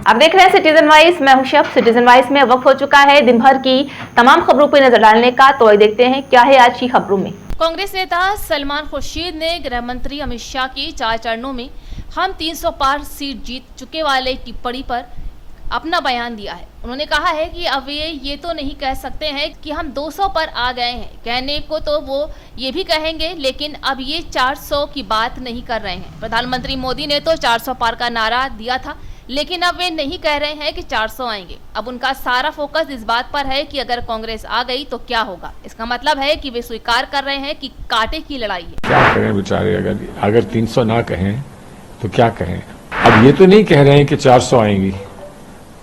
आप देख रहे हैं सिटीजन वाइज। मैं हूं शब। सिटीजन वाइज में वक्त हो चुका है दिन भर की तमाम खबरों पर नजर डालने का। तो देखते हैं क्या है आज की खबरों में। कांग्रेस नेता सलमान खुर्शीद ने गृह मंत्री अमित शाह की 4 चरणों में हम 300 पार सीट जीत चुके वाले टिप्पणी पर अपना बयान दिया है। उन्होंने कहा है कि अब ये तो नहीं कह सकते हैं कि हम 200 पर आ गए हैं। कहने को तो वो ये भी कहेंगे, लेकिन अब ये 400 की बात नहीं कर रहे हैं। प्रधानमंत्री मोदी ने तो 400 पार का नारा दिया था, लेकिन अब वे नहीं कह रहे हैं कि 400 आएंगे। अब उनका सारा फोकस इस बात पर है कि अगर कांग्रेस आ गई तो क्या होगा। इसका मतलब है कि वे स्वीकार कर रहे हैं कि कांटे की लड़ाई है। क्या करें बेचारे, अगर 300 ना कहें तो क्या कहें। अब ये तो नहीं कह रहे हैं कि 400 आएंगी।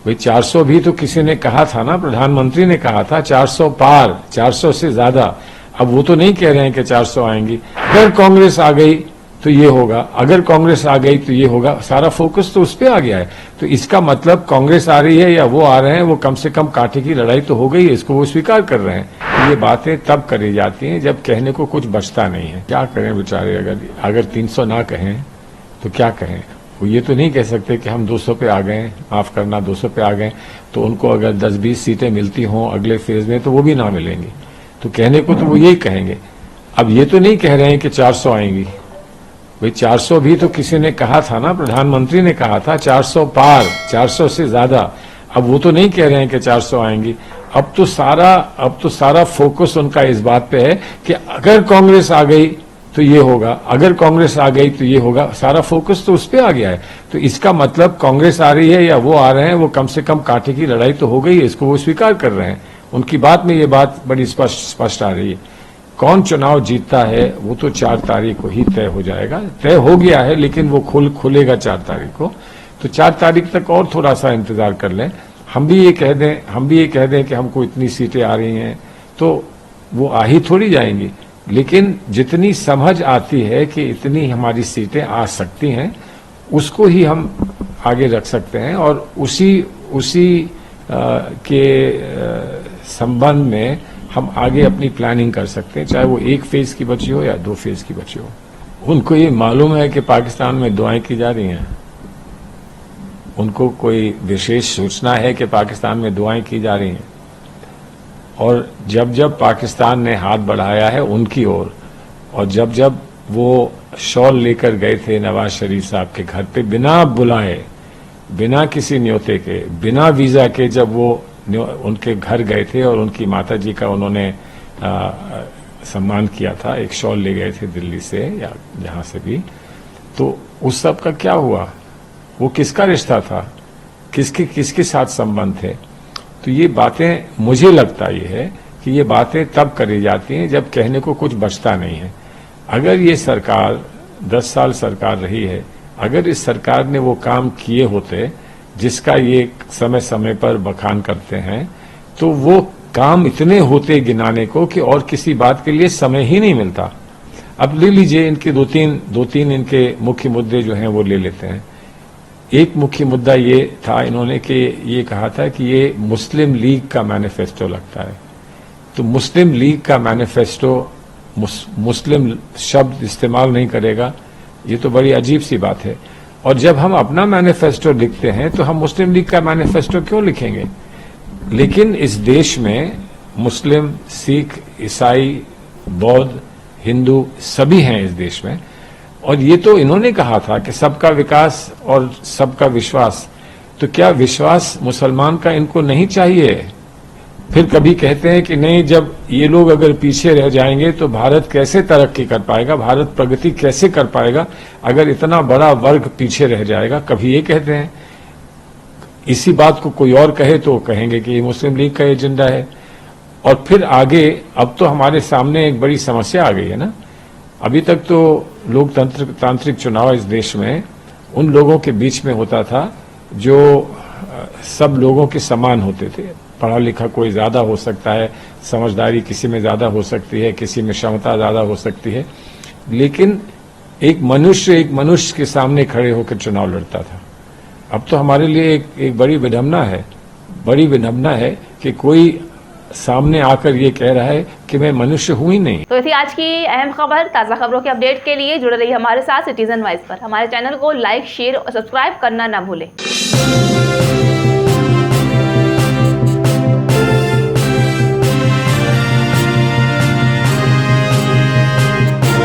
भाई 400 भी तो किसी ने कहा था ना, प्रधानमंत्री ने कहा था 400 पार, 400 से ज्यादा। अब वो तो नहीं कह रहे हैं कि 400 आएंगी। अगर कांग्रेस आ गई तो ये होगा, अगर कांग्रेस आ गई तो ये होगा। सारा फोकस तो उस पर आ गया है। तो इसका मतलब कांग्रेस आ रही है या वो आ रहे हैं, वो कम से कम कांटे की लड़ाई तो हो गई है, इसको वो स्वीकार कर रहे हैं। ये बातें तब करी जाती हैं जब कहने को कुछ बचता नहीं है। क्या करें बेचारे, अगर 300 ना कहें तो क्या कहें। वो ये तो नहीं कह सकते कि हम 200 पे आ गए, माफ करना 200 पे आ गए। तो उनको अगर 10-20 सीटें मिलती हों अगले फेज में तो वो भी ना मिलेंगी। तो कहने को तो वो यही कहेंगे। अब ये तो नहीं कह रहे हैं कि 400 आएंगी। भाई 400 भी तो किसी ने कहा था ना, प्रधानमंत्री ने कहा था 400 पार, 400 से ज्यादा। अब वो तो नहीं कह रहे हैं कि 400 आएंगी। अब तो सारा फोकस उनका इस बात पे है कि अगर कांग्रेस आ गई तो ये होगा, अगर कांग्रेस आ गई तो ये होगा। सारा फोकस तो उस पर आ गया है। तो इसका मतलब कांग्रेस आ रही है या वो आ रहे हैं, वो कम से कम कांटे की लड़ाई तो हो गई है, इसको वो स्वीकार कर रहे हैं। उनकी बात में ये बात बड़ी स्पष्ट आ रही है। कौन चुनाव जीतता है वो तो 4 तारीख को ही तय हो जाएगा। तय हो गया है, लेकिन वो खुलेगा 4 तारीख को। तो 4 तारीख तक और थोड़ा सा इंतजार कर लें। हम भी ये कह दें कि हमको इतनी सीटें आ रही हैं, तो वो आ ही थोड़ी जाएंगी। लेकिन जितनी समझ आती है कि इतनी हमारी सीटें आ सकती हैं, उसको ही हम आगे रख सकते हैं और उसी के संबंध में हम आगे अपनी प्लानिंग कर सकते हैं, चाहे वो 1 फेज की बची हो या 2 फेज की बची हो। उनको ये मालूम है कि पाकिस्तान में दुआएं की जा रही हैं। उनको कोई विशेष सूचना है कि पाकिस्तान में दुआएं की जा रही हैं। और जब पाकिस्तान ने हाथ बढ़ाया है उनकी ओर, और जब वो शॉल लेकर गए थे नवाज शरीफ साहब के घर पे, बिना बुलाए, बिना किसी न्योते के, बिना वीजा के, जब वो उनके घर गए थे और उनकी माता जी का उन्होंने सम्मान किया था, एक शॉल ले गए थे दिल्ली से या जहां से भी, तो उस सब का क्या हुआ? वो किसका रिश्ता था, किसके साथ संबंध थे? तो ये बातें, मुझे लगता ये है कि ये बातें तब करी जाती हैं जब कहने को कुछ बचता नहीं है। अगर ये सरकार 10 साल सरकार रही है, अगर इस सरकार ने वो काम किए होते जिसका ये समय समय पर बखान करते हैं, तो वो काम इतने होते गिनाने को कि और किसी बात के लिए समय ही नहीं मिलता। अब ले लीजिए इनके दो तीन इनके मुख्य मुद्दे जो हैं वो ले लेते हैं। एक मुख्य मुद्दा ये था, इन्होंने कि ये कहा था कि ये मुस्लिम लीग का मैनिफेस्टो लगता है। तो मुस्लिम लीग का मैनिफेस्टो, मुस्लिम शब्द इस्तेमाल नहीं करेगा, ये तो बड़ी अजीब सी बात है। और जब हम अपना मैनिफेस्टो लिखते हैं तो हम मुस्लिम लीग का मैनिफेस्टो क्यों लिखेंगे? लेकिन इस देश में मुस्लिम, सिख, ईसाई, बौद्ध, हिंदू सभी हैं इस देश में। और ये तो इन्होंने कहा था कि सबका विकास और सबका विश्वास। तो क्या विश्वास मुसलमान का इनको नहीं चाहिए? फिर कभी कहते हैं कि नहीं, जब ये लोग अगर पीछे रह जाएंगे तो भारत कैसे तरक्की कर पाएगा, भारत प्रगति कैसे कर पाएगा अगर इतना बड़ा वर्ग पीछे रह जाएगा। कभी ये कहते हैं। इसी बात को कोई और कहे तो कहेंगे कि ये मुस्लिम लीग का एजेंडा है। और फिर आगे, अब तो हमारे सामने एक बड़ी समस्या आ गई है ना। अभी तक तो लोकतांत्रिक चुनाव इस देश में उन लोगों के बीच में होता था जो सब लोगों के समान होते थे। पढ़ा लिखा कोई ज्यादा हो सकता है, समझदारी किसी में ज्यादा हो सकती है, किसी में क्षमता ज्यादा हो सकती है, लेकिन एक मनुष्य के सामने खड़े होकर चुनाव लड़ता था। अब तो हमारे लिए एक बड़ी विडंबना है कि कोई सामने आकर ये कह रहा है कि मैं मनुष्य हूं ही नहीं। तो थी आज की अहम खबर। ताज़ा खबरों के अपडेट के लिए जुड़े रहिए हमारे साथ सिटीजन वाइस पर। हमारे चैनल को लाइक, शेयर और सब्सक्राइब करना ना भूलें।